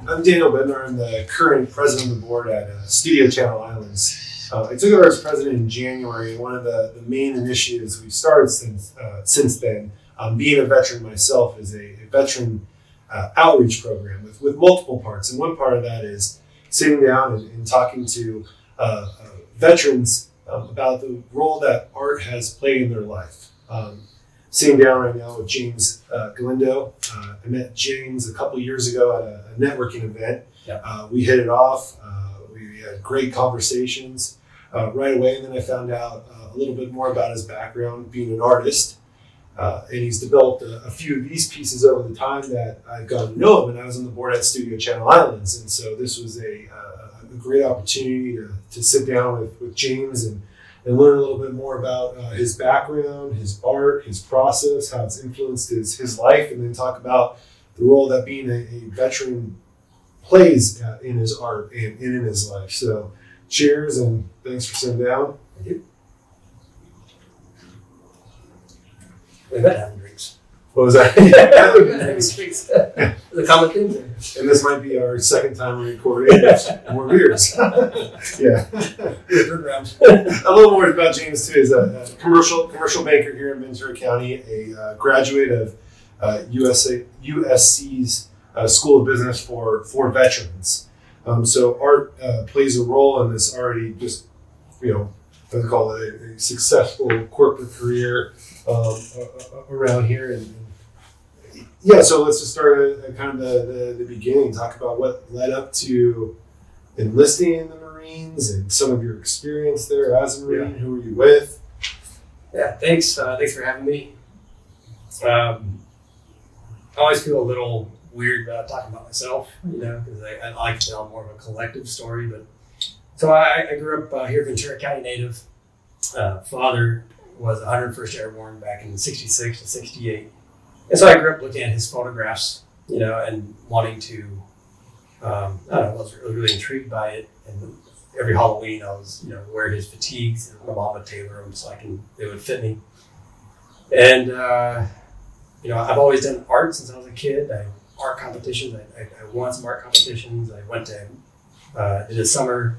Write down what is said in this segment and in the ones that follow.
I'm Daniel Bednar. I'm the current president of the board at Studio Channel Islands. I took over as president in January, and one of the main initiatives we've started since then, being a veteran myself, is a veteran outreach program with multiple parts. And one part of that is sitting down and talking to veterans about the role that art has played in their life. Sitting down right now with James Galindo. I met James a couple years ago at a networking event. Yep. We hit it off. We had great conversations right away, and then I found out a little bit more about his background, being an artist. And he's developed a few of these pieces over the time that I've gotten to know him, and I was on the board at Studio Channel Islands. And so this was a great opportunity to sit down with James and learn a little bit more about his background, his art, his process, how it's influenced his life, and then talk about the role that being a veteran plays in his art and in his life. So cheers, and thanks for sitting down. Thank you. We've been having drinks. What was that? We've been having drinks. The common thing there. And this might be our second time recording. More beers. Yeah. Third round. A little more about James too. He's a commercial banker here in Ventura County, a graduate of USC's School of Business for veterans. So art plays a role in this already just, let's call it a successful corporate career around here. And yeah, so let's just start at kind of the beginning, talk about what led up to enlisting in the Marines and some of your experience there as a Marine. Yeah. Who were you with? Yeah, thanks for having me. I always feel a little weird about talking about myself, because I like to tell more of a collective story. But so I grew up here, Ventura County native. Father was 101st Airborne back in 66 to 68. And so I grew up looking at his photographs, and wanting to, I was really intrigued by it. And every Halloween I was, wear his fatigues, and my mom would tailor them so they would fit me. And, I've always done art since I was a kid. Art competitions. I won some art competitions. I went to, did a summer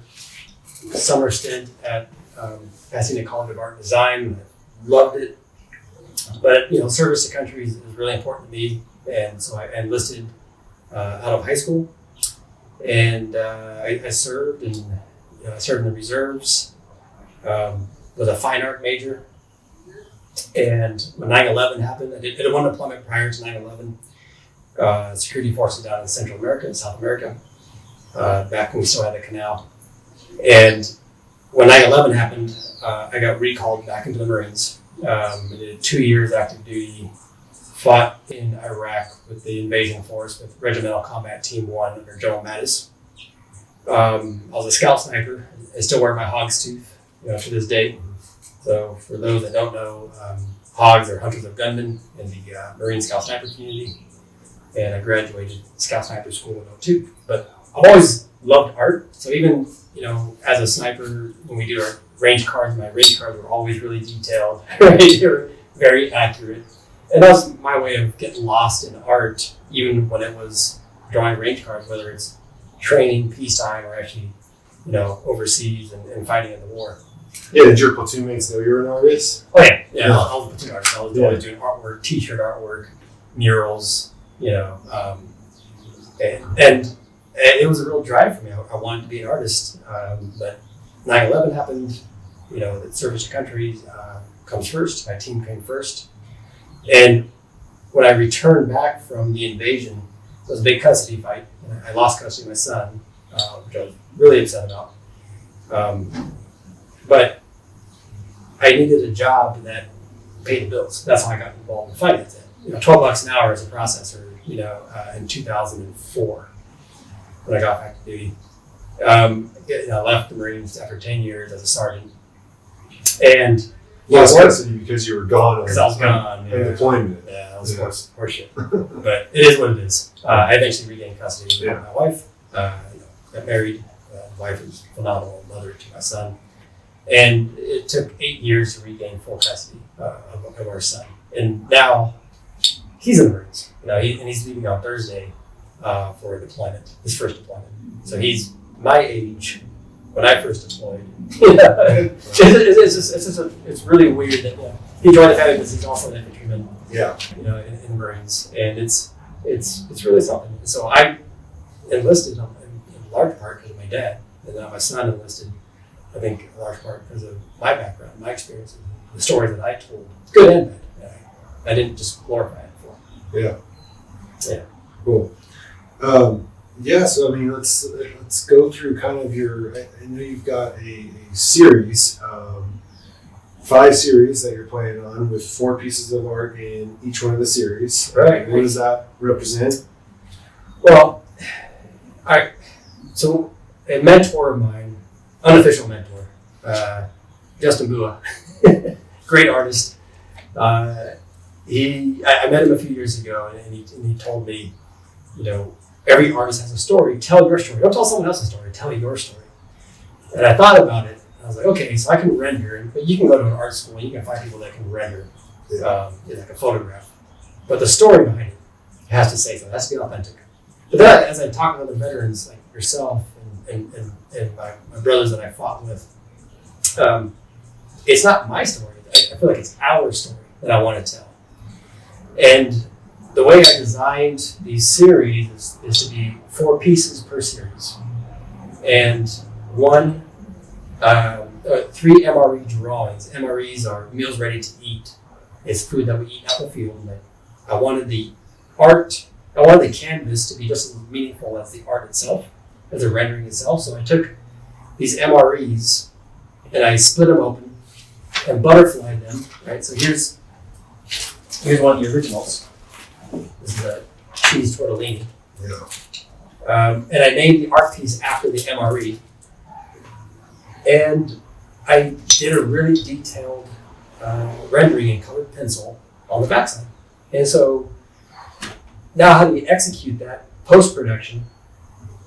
stint at Pasadena College of Art and Design. I loved it. But, service to country is really important to me. And so I enlisted out of high school. And I served, and I served in the reserves. Was a fine art major. And when 9/11 happened, I did one deployment prior to 9/11. Security forces down in Central America and South America, back when we still had the canal. And when 9/11 happened, I got recalled back into the Marines. I did 2 years active duty, fought in Iraq with the invasion force with Regimental Combat Team 1 under General Mattis. I was a scout sniper. I still wear my hog's tooth, to this day. So for those that don't know, hogs are hunters of gunmen in the Marine Scout Sniper community. And I graduated Scout Sniper School in 2002. But I've always loved art. So even, as a sniper, when we do our range cards, my range cards were always really detailed. Right? They were very accurate. And that was my way of getting lost in art, even when it was drawing range cards, whether it's training, peacetime, or actually, overseas and fighting in the war. Yeah, did your platoon mates know you were an artist? Oh yeah. I was a platoon artist. I was always doing artwork, t-shirt artwork, murals, and it was a real drive for me. I wanted to be an artist, but 9/11 happened. The service to country comes first. My team came first, and when I returned back from the invasion, it was a big custody fight. I lost custody of my son, which I was really upset about. But I needed a job that paid the bills. That's how I got involved in finance. $12 an hour as a processor, in 2004 when I got back to duty. I left the Marines after 10 years as a sergeant. And lost custody because you were gone. Because I was gone. On deployment. Yeah, that was horseshit. But it is what it is. I eventually regained custody of my wife. Got married. Wife was a phenomenal mother to my son. And it took 8 years to regain full custody of our son. And now he's in the Marines, and he's leaving on Thursday. for a deployment, his first deployment. So he's my age when I first deployed. It's really weird that he joined the family because he's also an infantryman. Yeah. In the Marines, and it's really something. So I enlisted in large part because of my dad, and now my son enlisted. I think in large part because of my background, my experiences, the stories that I told, good and bad. I didn't just glorify it for. Yeah. Yeah. Cool. So I mean, let's go through kind of your. I know you've got a series, 5 series that you're planning on with 4 pieces of art in each one of the series. Right. What does that represent? Well, so a mentor of mine, unofficial mentor, Justin Bua, great artist. I met him a few years ago, and he told me, every artist has a story. Tell your story. Don't tell someone else's story. Tell your story. And I thought about it. I was like, okay, so I can render, but you can go to an art school and you can find people that can render, like a photograph. But the story behind it has to say so. It has to be authentic. But then, as I talk with other veterans like yourself and my brothers that I fought with, it's not my story. I feel like it's our story that I want to tell. And the way I designed these series is to be 4 pieces per series. And 3 MRE drawings. MREs are meals ready to eat. It's food that we eat out in the field. And I wanted the canvas to be just as meaningful as the art itself, as the rendering itself. So I took these MREs and I split them open and butterflied them. Right. So here's one of the originals. This is a cheese tortellini. Yeah. And I named the art piece after the MRE. And I did a really detailed rendering in colored pencil on the backside. And so now how do we execute that post-production?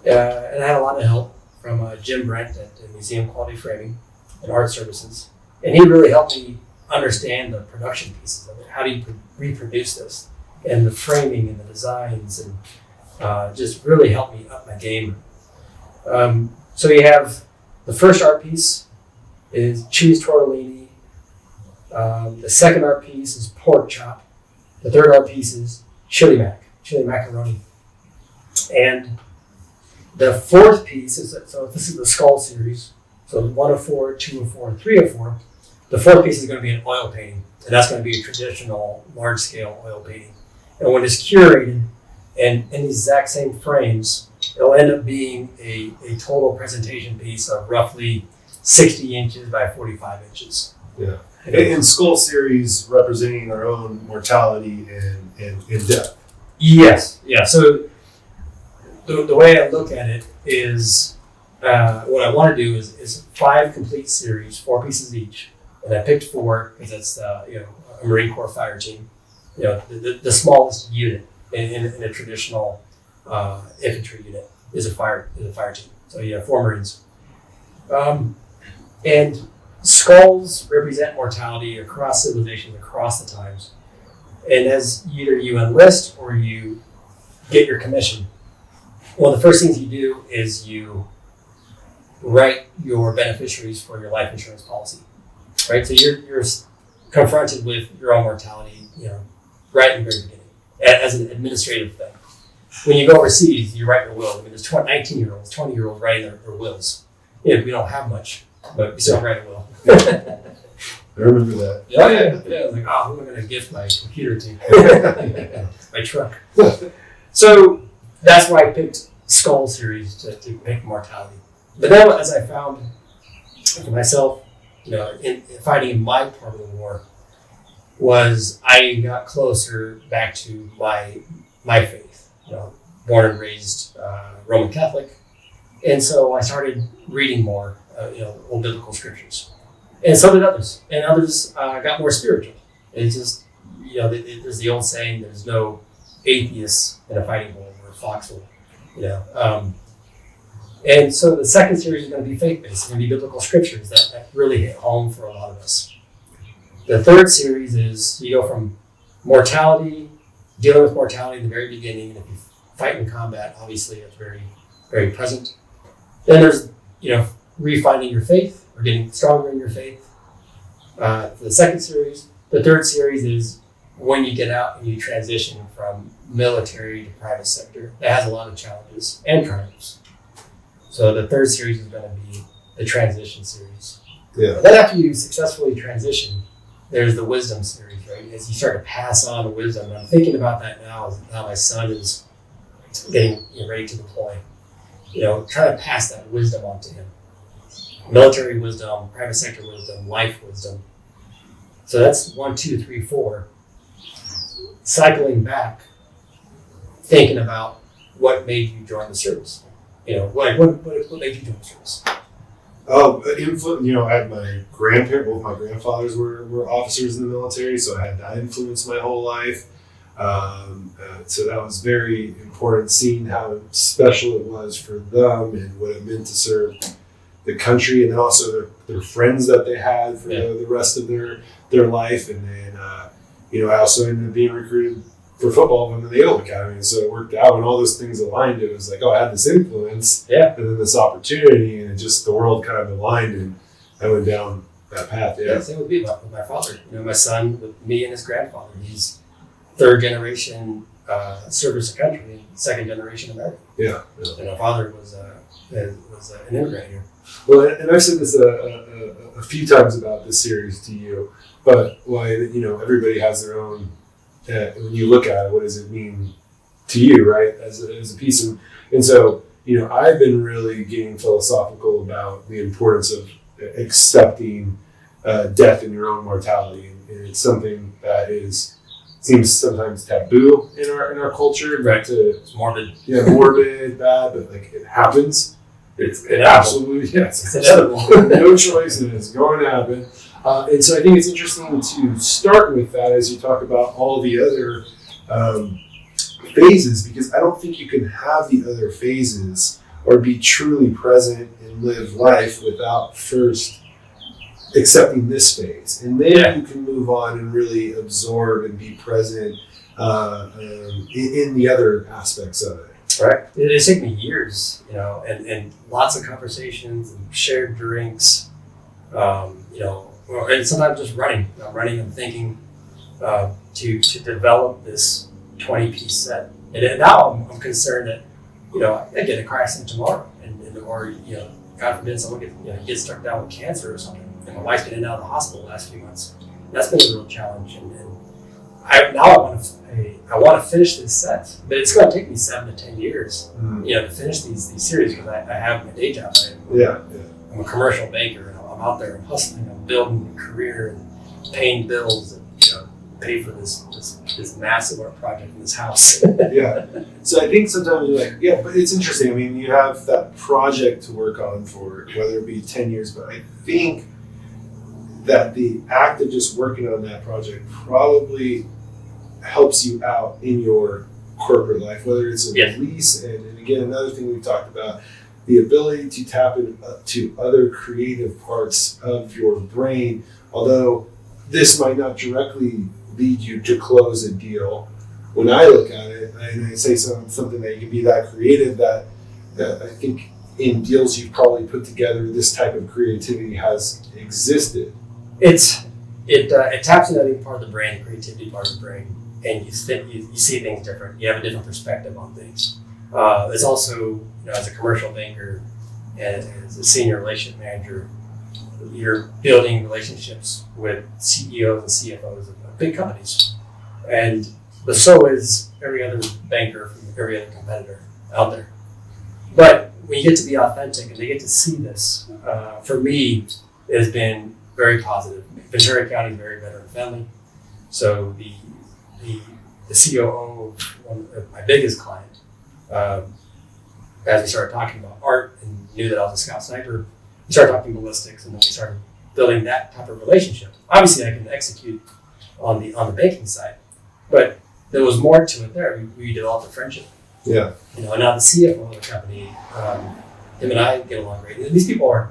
And I had a lot of help from Jim Brent at Museum Quality Framing and Art Services. And he really helped me understand the production pieces of it. How do you reproduce this? And the framing and the designs, and just really helped me up my game. So you have the first art piece is cheese tortellini. The second art piece is pork chop. The third art piece is chili macaroni. And the fourth piece is, so this is the skull series. So 1 of 4, 2 of 4, and 3 of 4. The fourth piece is going to be an oil painting. And that's going to be a traditional large-scale oil painting. And when it's curated and in these exact same frames, it'll end up being a total presentation piece of roughly 60 inches by 45 inches. Yeah. And skull series representing our own mortality and death. Yes. Yeah. So the way I look at it is what I want to do is 5 complete series, 4 pieces each. And I picked 4 because it's a Marine Corps fire team. The smallest unit in a traditional infantry unit is a fire team. So you have 4 Marines. And skulls represent mortality across civilizations, across the times. And as either you enlist or you get your commission, one of the first things you do is you write your beneficiaries for your life insurance policy. Right? So you're confronted with your own mortality, right in the very beginning, as an administrative thing. When you go overseas, you write your will. I mean, there's 19-year-olds, 20-year-olds writing their wills. We don't have much, but we still write a will. I remember that. Yeah. I was like, who am I going to gift my computer to? My truck. So that's why I picked Skull series to pick mortality. But then, as I found for myself, in fighting in my part of the war, was I got closer back to my faith. Born and raised Roman Catholic, and so I started reading more, old biblical scriptures, and so did others. And others got more spiritual. It's just, there's the old saying: "There's no atheists in a fighting bull or a foxhole." And so the second series is going to be faith-based. It's going to be biblical scriptures that really hit home for a lot of us. The third series is you go from mortality, dealing with mortality in the very beginning, and if you fight and combat, obviously, it's very, very present. Then there's, refining your faith or getting stronger in your faith. The second series. The third series is when you get out and you transition from military to private sector. That has a lot of challenges and triumphs. So the third series is going to be the transition series. Yeah. And then after you successfully transition, there's the wisdom series, right? As you start to pass on the wisdom. And I'm thinking about that now as how my son is getting ready to deploy. Trying to pass that wisdom on to him. Military wisdom, private sector wisdom, life wisdom. So that's 1, 2, 3, 4. Cycling back, thinking about what made you join the service. What made you join the service? I had my grandparents, both my grandfathers were officers in the military, so I had that influence my whole life. So that was very important, seeing how special it was for them and what it meant to serve the country, and then also their friends that they had for the rest of their life. And then, I also ended up being recruited for football from the Naval Academy. And so it worked out when all those things aligned. It was like, I had this influence and then this opportunity, and it just, the world kind of aligned, and I went down that path. Yeah. Same with me, with my father. My son, with me and his grandfather, he's third generation service of country, and second generation American. Yeah. And my father was an immigrant here. Well, and I've said this a few times about this series to you, but everybody has their own. When you look at it, what does it mean to you, right? As a piece, and so I've been really getting philosophical about the importance of accepting death and your own mortality, and it's something that seems sometimes taboo in our culture. Right. It's morbid. Yeah, morbid, bad, but it happens. It absolutely, yes. It's inevitable. No choice, and it's going to happen. And so I think it's interesting to start with that as you talk about all the other phases, because I don't think you can have the other phases or be truly present and live life without first accepting this phase. And then you can move on and really absorb and be present in the other aspects of it. Right. It took me years, and lots of conversations and shared drinks, and sometimes just running and thinking to develop this 20-piece set. And now I'm concerned that, I get a car accident tomorrow, or God forbid someone gets struck down with cancer or something. And my wife's been in and out of the hospital the last few months. That's been a real challenge. And I want to finish this set, but it's going to take me 7 to 10 years, to finish these series, because I have my day job. I'm a commercial banker, and I'm out there, I'm hustling, I'm building a career and paying bills, and pay for this massive art project in this house. Yeah. So I think sometimes you're like, but it's interesting. I mean, you have that project to work on for whether it be 10 years, but I think that the act of just working on that project probably helps you out in your corporate life, whether it's a release, and again, another thing we've talked about, the ability to tap into other creative parts of your brain, although this might not directly lead you to close a deal. When I look at it, and I say something that you can be that creative, that I think in deals you've probably put together, this type of creativity has existed. It taps into that part of the brain, the creativity part of the brain, and you see things different. You have a different perspective on things. It's also, as a commercial banker and as a senior relationship manager, you're building relationships with CEOs and CFOs of big companies, but so is every other banker from every other competitor out there. But when you get to be authentic and they get to see this, for me, it has been very positive. Ventura County is very veteran friendly, so the COO of my biggest client, as we started talking about art and knew that I was a scout sniper, we started talking ballistics, and then we started building that type of relationship. Obviously, I can execute on the banking side, but there was more to it there. We developed a friendship. Yeah. And now the CFO of the company, him and I get along great. And these people are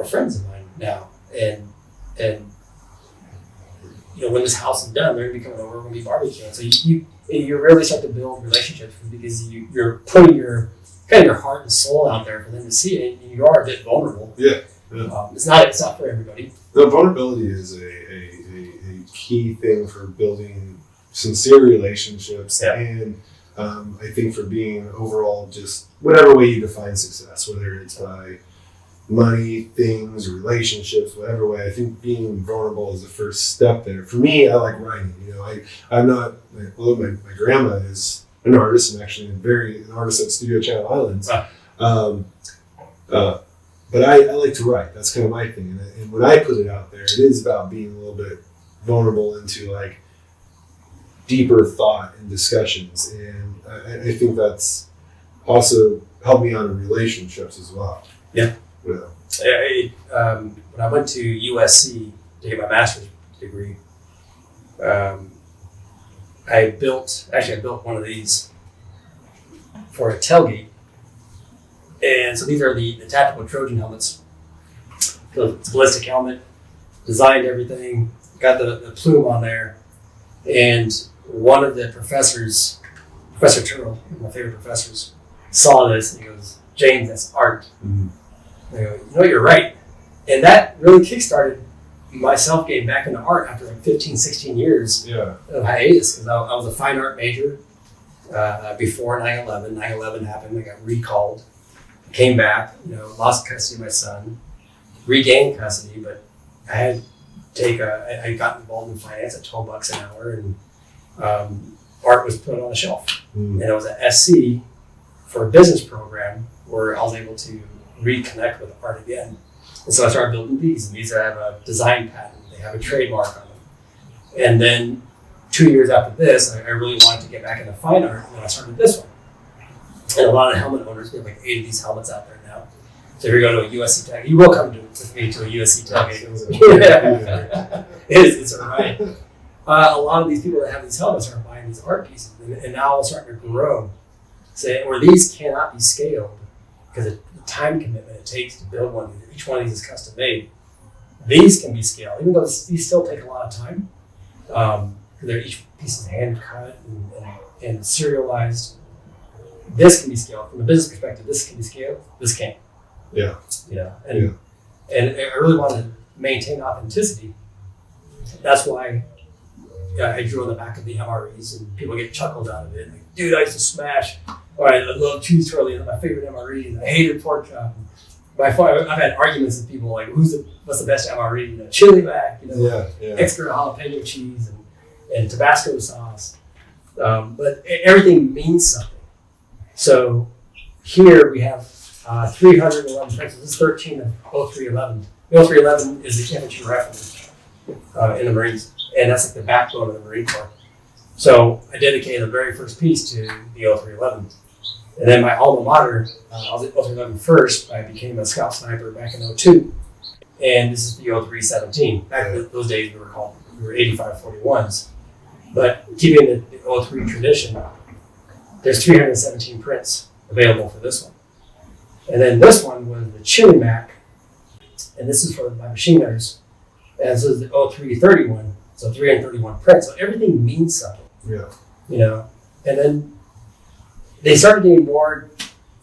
friends of mine now, and when this house is done, they're gonna be coming over, we're gonna be barbecuing. So you really start to build relationships because you're putting your heart and soul out there for them to see it, and you are a bit vulnerable. Yeah. It's not for everybody. The vulnerability is a key thing for building sincere relationships, and I think for being overall just whatever way you define success, whether it's by money, things, relationships, whatever way. I think being vulnerable is the first step there. For me, I like writing. I'm not. Although my grandma is an artist and actually an artist at Studio Channel Islands. But I like to write. That's kind of my thing. And when I put it out there, it is about being a little bit vulnerable into like deeper thought and discussions. And I think that's also helped me out in relationships as well. Yeah. Yeah. When I went to USC to get my master's degree, I built one of these for a tailgate. And so these are the tactical Trojan helmets. So it's a ballistic helmet, designed everything, got the plume on there. And one of the professors, Professor Turtle, one of my favorite professors, saw this and he goes, "James, that's art." Mm-hmm. I go, you're right. And that really kickstarted myself getting back into art after like 15, 16 years of hiatus. Because I was a fine art major before 9/11. 9/11 happened, I got recalled. Came back, lost custody of my son, regained custody, but I got involved in finance at $12 an hour, and art was put on the shelf. And it was an SC for a business program where I was able to reconnect with art again. And so I started building these, and these have a design patent, they have a trademark on them. And then 2 years after this, I really wanted to get back into fine art, and then I started this one. And a lot of helmet owners, we have like 8 of these helmets out there now. So if you go to a USC tag, you will come with me to a USC tag. It's all right. A lot of these people that have these helmets are buying these art pieces, and now it's starting to grow. Where these cannot be scaled because of the time commitment it takes to build one. Each one of these is custom made. These can be scaled, even though these still take a lot of time. Each piece is hand cut and serialized. This can be scaled from a business perspective. This can be scaled. This can't. Yeah. And I really want to maintain authenticity. That's why I drew on the back of the MREs, and people get chuckles out of it. Like, dude, I used to smash. Or I love cheese twirly, and my favorite MRE, and I hated pork chop. I've had arguments with people like, what's the best MRE? Chili mac, extra jalapeno cheese and Tabasco sauce. But everything means something. So here we have 311 pencils. This is 13 of 0311. The 0311 is the infantry rifle in the Marines, and that's like the backbone of the Marine Corps. So I dedicated the very first piece to the 0311. And then my alma mater, I was at 0311 first. I became a scout sniper back in 02. And this is the 0317. Back in those days we were 8541s. But keeping the 03 tradition, there's 317 prints available for this one. And then this one was the Chili Mac, and this is for my machine gunners. And this is the 0331, so 331 prints. So everything means something. Yeah. And then they started getting more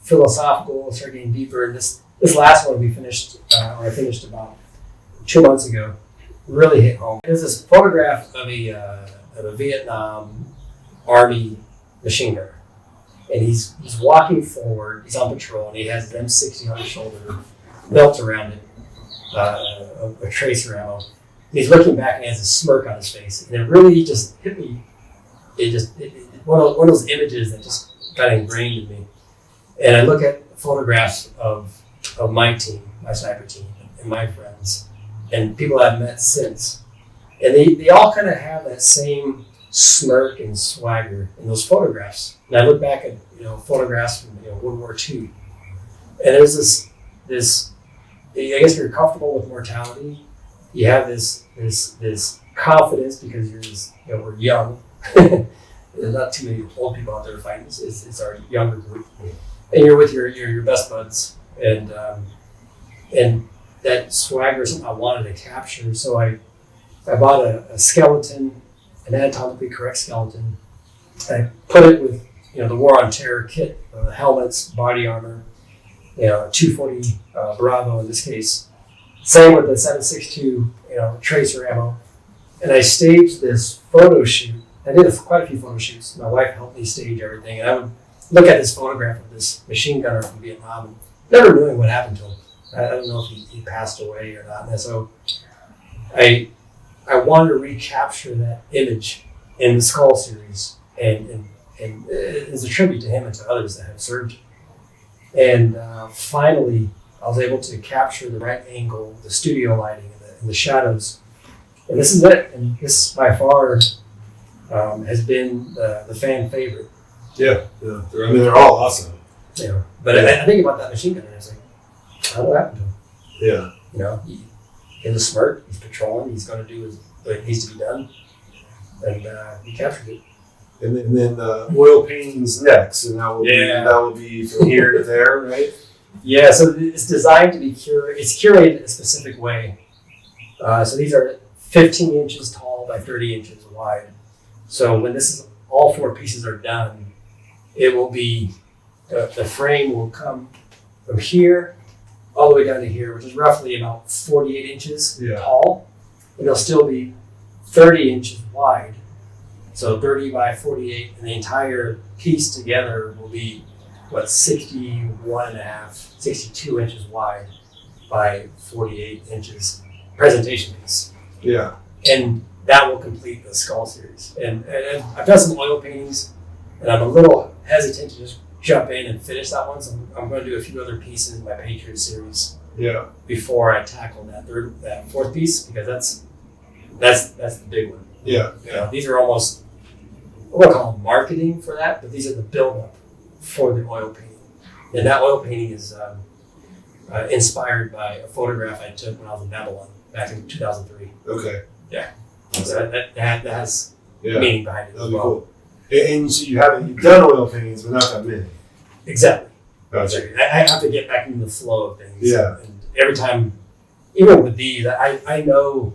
philosophical, started getting deeper. And this last one I finished about 2 months ago, really hit home. There's this photograph of a Vietnam Army machine gunner. And he's walking forward, he's on patrol, and he has an M60 on his shoulder, belt around it, a tracer ammo. And he's looking back and he has a smirk on his face. And it really just hit me. One of those images that just got ingrained in me. And I look at photographs of my team, my sniper team, and my friends, and people I've met since. And they all kind of have that same smirk and swagger in those photographs. And I look back at photographs from World War II, and there's this. I guess you're comfortable with mortality. You have this confidence because we're young. There's not too many old people out there fighting. It's our younger group, and you're with your best buds, and that swagger is something I wanted to capture. So I bought a skeleton, an anatomically correct skeleton, I put it with, the War on Terror kit, helmets, body armor, 240 Bravo in this case. Same with the 7.62, tracer ammo. And I staged this photo shoot. I did quite a few photo shoots. My wife helped me stage everything. And I would look at this photograph of this machine gunner from Vietnam, never knowing what happened to him. I don't know if he passed away or not. And so I wanted to recapture that image in the Skull series and as a tribute to him and to others that have served. And finally, I was able to capture the right angle, the studio lighting, and the shadows. And this is it. And this, by far, has been the fan favorite. Yeah. I mean, they're all awesome. But I think about that machine gunner, and I was like, I don't know what happened to him. Yeah. He has a smirk, he's patrolling, he's going to do what needs to be done. And he captured it. And then oil painting's next, and that will be from here to there, right? Yeah, so it's designed to be it's curated a specific way. So these are 15 inches tall by 30 inches wide. So when all 4 pieces are done, it will be, the frame will come from here all the way down to here, which is roughly about 48 inches tall. And it'll still be 30 inches wide. So 30 by 48, and the entire piece together will be, 62 inches wide by 48 inches presentation piece. Yeah. And that will complete the Skull series. And I've done some oil paintings, and I'm a little hesitant to just jump in and finish that one. So I'm going to do a few other pieces in my Patriot series before I tackle that 4th piece, because that's the big one. Yeah. These are almost, I won't call them marketing for that, but these are the build-up for the oil painting. And that oil painting is inspired by a photograph I took when I was in Babylon back in 2003. Okay. Yeah. So that has meaning behind it as well. Cool. And so you've done oil paintings, but not that many. Exactly. Gotcha. I have to get back into the flow of things. Yeah. And every time, even with these, I know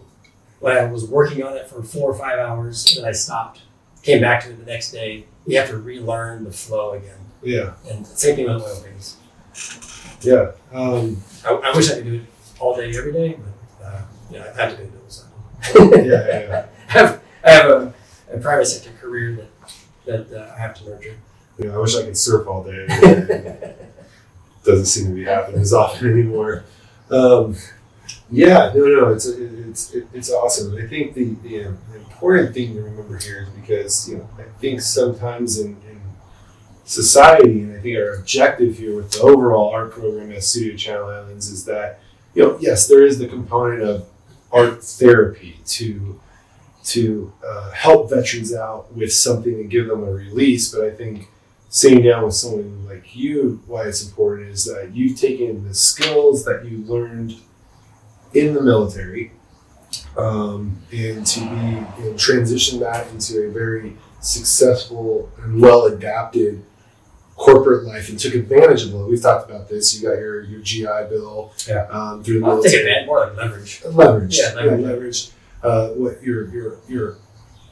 when I was working on it for 4 or 5 hours, and then I stopped, came back to it the next day, you have to relearn the flow again. Yeah. And same thing with oil paintings. Yeah. I wish I could do it all day, every day, but I have to do it. So. Yeah. I have a private sector career that I have to nurture. I wish I could surf all day. Doesn't seem to be happening as often anymore. It's awesome. And I think the important thing to remember here is because I think sometimes in society, and I think our objective here with the overall art program at Studio Channel Islands is that yes, there is the component of art therapy to help veterans out with something and give them a release. But I think sitting down with someone like you, why it's important is that you've taken the skills that you learned in the military and to transition that into a very successful and well-adapted corporate life and took advantage of it. We've talked about this. You got your GI Bill through the military. I'll take advantage, more like leverage. Leverage. Yeah, leverage. What your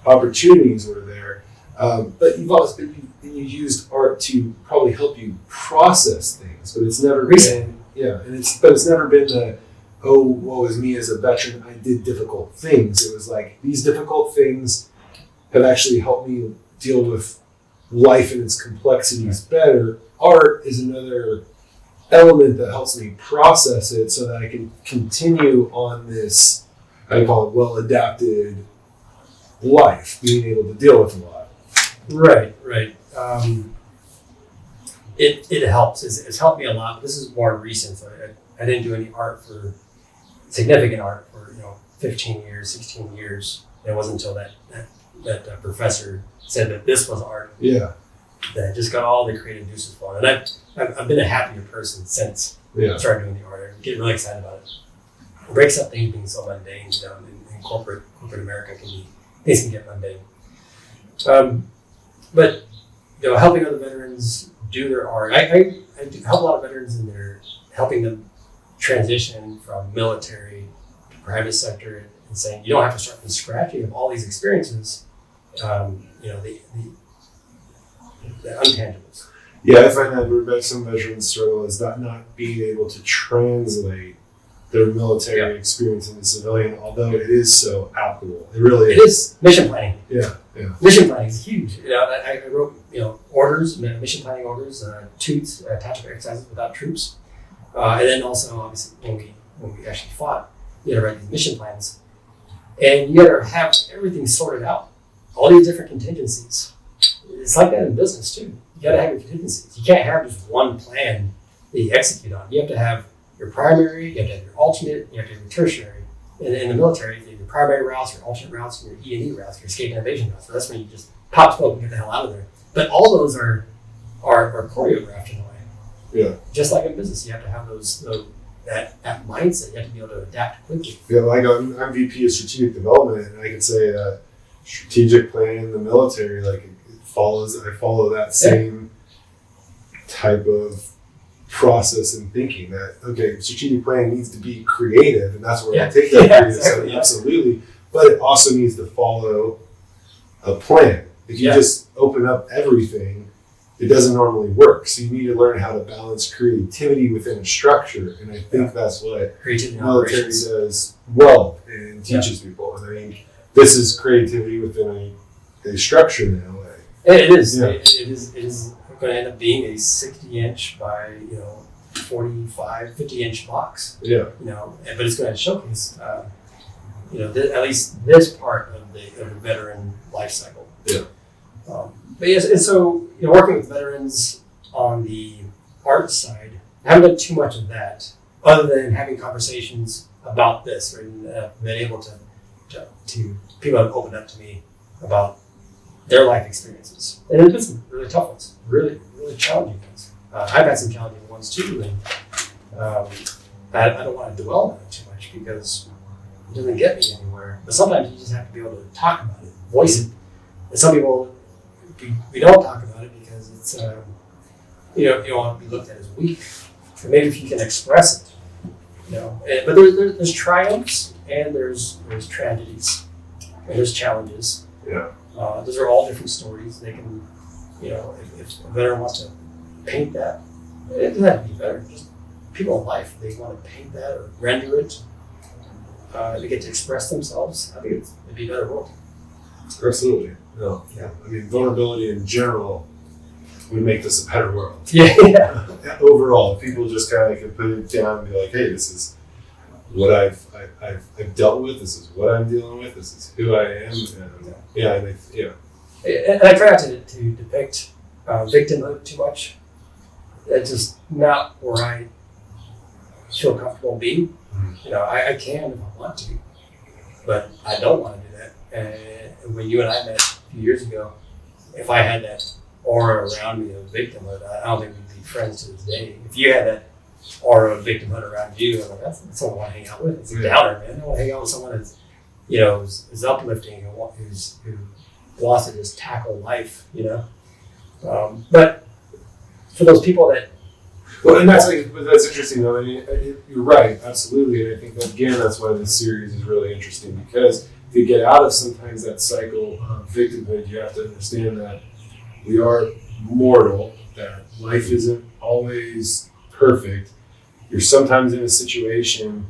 opportunities were there. But you've also you used art to probably help you process things, but it's never been it's never been the woe is me as a veteran, I did difficult things. It was like these difficult things have actually helped me deal with life and its complexities better. Art is another element that helps me process it so that I can continue on this, I call it well-adapted life, being able to deal with a lot. Right. It helps. It's helped me a lot. This is more recent. So I didn't do any significant art for 15 years, 16 years. It wasn't until that professor said that this was art. Yeah. That I just got all the creative juices flowing. And I've been a happier person since I started doing the art. I get really excited about it. It breaks up things being so mundane. In corporate America, things can get mundane. But helping other veterans do their art. I do help a lot of veterans in their helping them transition from military to private sector and saying you don't have to start from scratch. You have all these experiences. the intangibles. Yeah, I find that some veterans struggle is not being able to translate their military experience into civilian, although it is so applicable. It really is. It is mission planning. Yeah. Mission planning is huge. I wrote orders, mission planning orders, TOOTs, tactical exercises without troops, and then also obviously when we actually fought, you had to write these mission plans, and you had to have everything sorted out, all these different contingencies. It's like that in business too. You got to have your contingencies. You can't have just one plan that you execute on. You have to have your primary, you have to have your alternate, you have to have your tertiary. In the military, you have your primary routes, your alternate routes, and your E&E routes, your escape and evasion routes. So that's when you just pop smoke and get the hell out of there. But all those are choreographed in a way. Yeah. Just like in business, you have to have that mindset. You have to be able to adapt quickly. Yeah, like I'm VP of strategic development, and I can say that strategic planning in the military, like I follow that same type of process and thinking that, okay, strategic planning needs to be creative, and that's where I take that creative exactly, side, absolutely, but it also needs to follow a plan. If you just open up everything, it doesn't normally work. So you need to learn how to balance creativity within a structure, and I think that's what military does well and teaches people. And I mean, this is creativity within a structure in a way. It is. Yeah. It is going to end up being a 60-inch by 45, 50-inch box. Yeah. But it's going to showcase at least this part of the veteran life cycle. Yeah. But yes, and so working with veterans on the art side, I haven't done too much of that, other than having conversations about this, and been able to people have opened up to me about their life experiences, and it's been some really tough ones, really, really challenging ones. I've had some challenging ones too, and I don't want to dwell on it too much because it doesn't get me anywhere. But sometimes you just have to be able to talk about it, voice it. And some people we don't talk about it because it's you don't want to be looked at as weak. But maybe if you can express it, But there's triumphs and there's tragedies and there's challenges. Yeah. Those are all different stories. They can, if a veteran wants to paint that, it doesn't have to be better. Just people in life, they want to paint that or render it. They get to express themselves. I think it'd be a better world. Absolutely. No. Yeah. I mean, vulnerability in general would make this a better world. Yeah. Overall, if people just kind of can put it down and be like, hey, this is what I've dealt with. This is what I'm dealing with. This is who I am. And I try not to depict victimhood too much. That's just not where I feel comfortable being. I can if I want to, but I don't want to do that. And when you and I met a few years ago, if I had that aura around me of victimhood, I don't think we'd be friends to this day. If you had that aura of victimhood around you, I'm like, that's someone I want to hang out with. It's a downer, man. I want to hang out with someone that's, is uplifting and who wants to just tackle life, But for those people that. Well, and that's interesting though. I mean, you're right, absolutely. And I think that, again, that's why this series is really interesting, because to get out of sometimes that cycle of victimhood, you have to understand that we are mortal, that life isn't always perfect. You're sometimes in a situation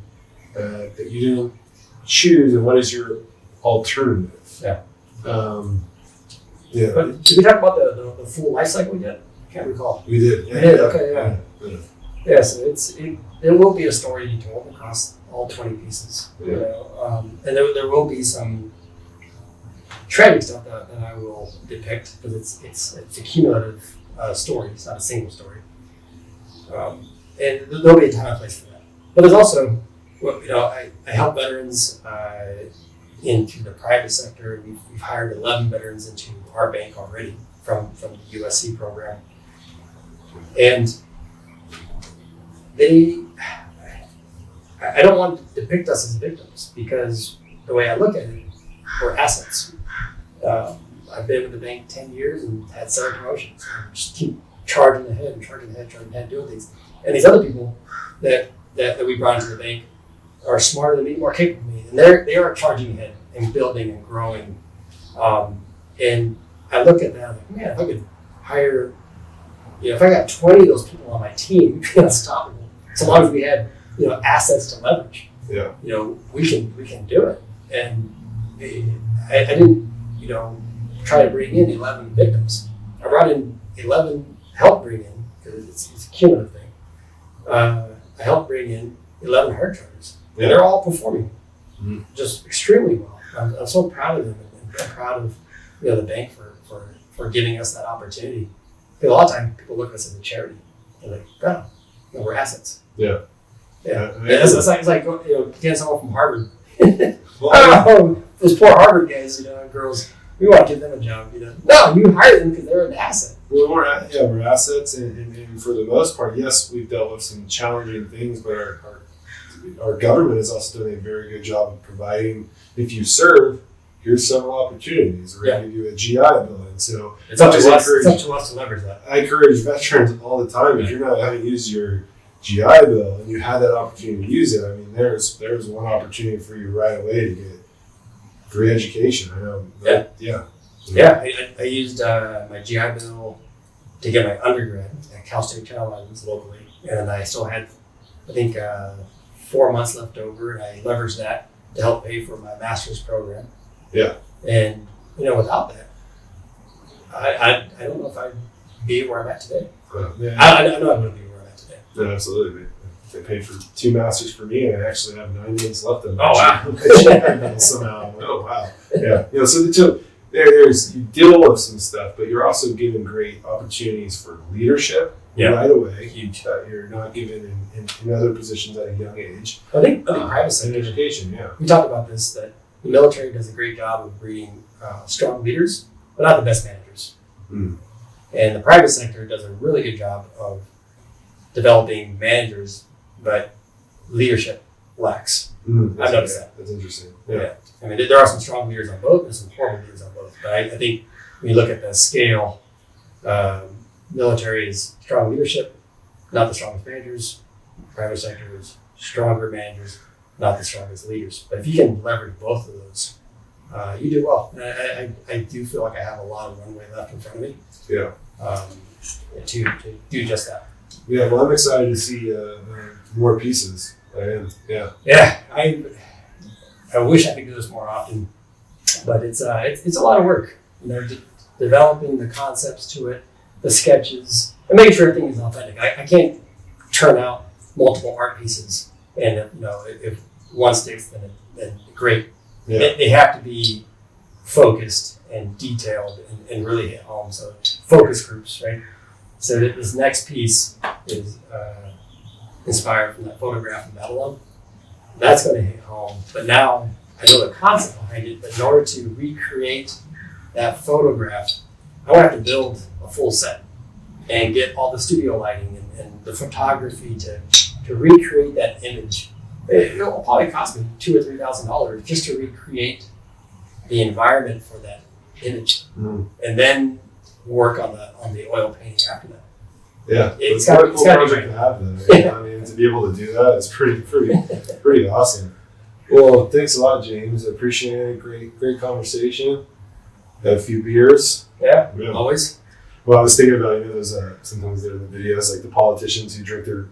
that you didn't choose, and what is your alternative? Yeah. Yeah. But did we talk about the full life cycle yet? I can't recall. We did. Yeah. We did. Okay. Yeah. Yeah. So it will be a story you told across all 20 pieces. Yeah. And there will be some tragic stuff that I will depict, because it's a cumulative story. It's not a single story. And there'll be a time and place for that. But there's also, I help veterans into the private sector. We've hired 11 veterans into our bank already from the USC program. And I don't want to depict us as victims, because the way I look at it, we're assets. I've been with the bank 10 years and had 7 promotions. I just keep charging ahead, doing things. And these other people that we brought into the bank are smarter than me, more capable than me, and they are charging ahead and building and growing. And I look at that, I'm like, man, if I could hire, if I got 20 of those people on my team, we'd be unstoppable. So long as we had, assets to leverage. Yeah. We can do it. And I didn't, try to bring in 11 victims. I brought in 11, helped bring in, because it's a cumulative thing. I helped bring in 11 hard chargers. Yeah. And they're all performing Mm-hmm. just extremely well. I'm so proud of them, and proud of the bank for giving us that opportunity. Because a lot of times people look at us as a charity. They're like, oh, we're assets. Yeah. Yeah. It's like getting someone from Harvard. Well, Those poor Harvard guys, and girls, we want to give them a job. No, you hire them because they're an asset. well, we're assets, and for the most part, yes, we've dealt with some challenging things, but our government has also done a very good job of providing. If you serve, here's several opportunities. We're going to give you a GI Bill, and so It's up to us to leverage that. I encourage veterans all the time. If you're not having used your GI Bill and you had that opportunity to use it, I mean, there's one opportunity for you right away to get free education. I know. Yeah, I used my GI Bill to get my undergrad at Cal State Channel Islands locally, and I still had, I think, 4 months left over, and I leveraged that to help pay for my master's program. Yeah. And without that, I don't know if I'd be where I'm at today. Yeah. I know I wouldn't be where I'm at today. No, absolutely. They paid for 2 masters for me, and I actually have 9 months left in Oh, wow. somehow. Oh wow. Yeah. So there's you deal with some stuff, but you're also given great opportunities for leadership right away. Huge. That you're not given in other positions at a young age. I think private And sector. education, yeah. We talked about this, that the military does a great job of breeding strong leaders, but not the best managers. Mm. And the private sector does a really good job of developing managers, but leadership lacks. I've noticed that. That's interesting. Yeah. I mean, there are some strong leaders on both, and some horrible leaders on both. But I think when you look at the scale, military is strong leadership, not the strongest managers. Private sector is stronger managers, not the strongest leaders. But if you can leverage both of those, you do well. And I do feel like I have a lot of runway left in front of me. Yeah. To do just that. Yeah. Well, I'm excited to see more pieces. I am. Yeah. Yeah. I wish I could do this more often, but it's a lot of work. Developing the concepts to it, the sketches, and making sure everything is authentic. I can't turn out multiple art pieces, and if one sticks, then great. Yeah. They have to be focused and detailed and really hit home. So focus groups, right? So that this next piece is inspired from that photograph of Babylon. That's going to hit home. But now I know the concept behind it, but in order to recreate that photograph, I want to have to build a full set and get all the studio lighting and the photography to recreate that image. It'll probably cost me $2,000 or $3,000 just to recreate the environment for that image, and then work on the oil painting after that. Yeah, It's got gotta a cool be project to have though. Right? I mean, to be able to do that is pretty awesome. Well, thanks a lot, James. I appreciate it. Great conversation. Had a few beers. Yeah, Yeah. always. Well, I was thinking about those sometimes they're in the videos like the politicians who drink their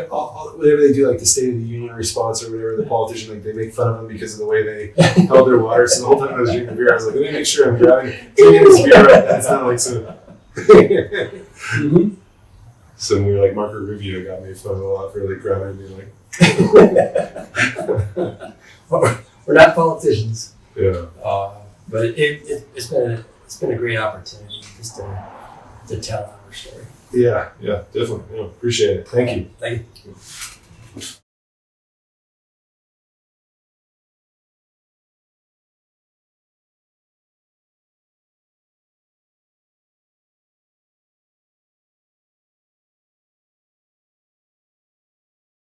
whatever they do, like the State of the Union response or whatever. The politician they make fun of them because of the way they held their water. So the whole time I was drinking beer, I was like, let me make sure I'm drinking this beer right. That's not like so. So when we were like Marco Rubio got made fun of a lot for like grabbing and being like. We're not politicians. Yeah. But it's been a great opportunity just to tell our story. Yeah, definitely. Yeah, appreciate it. Thank you. Thank you.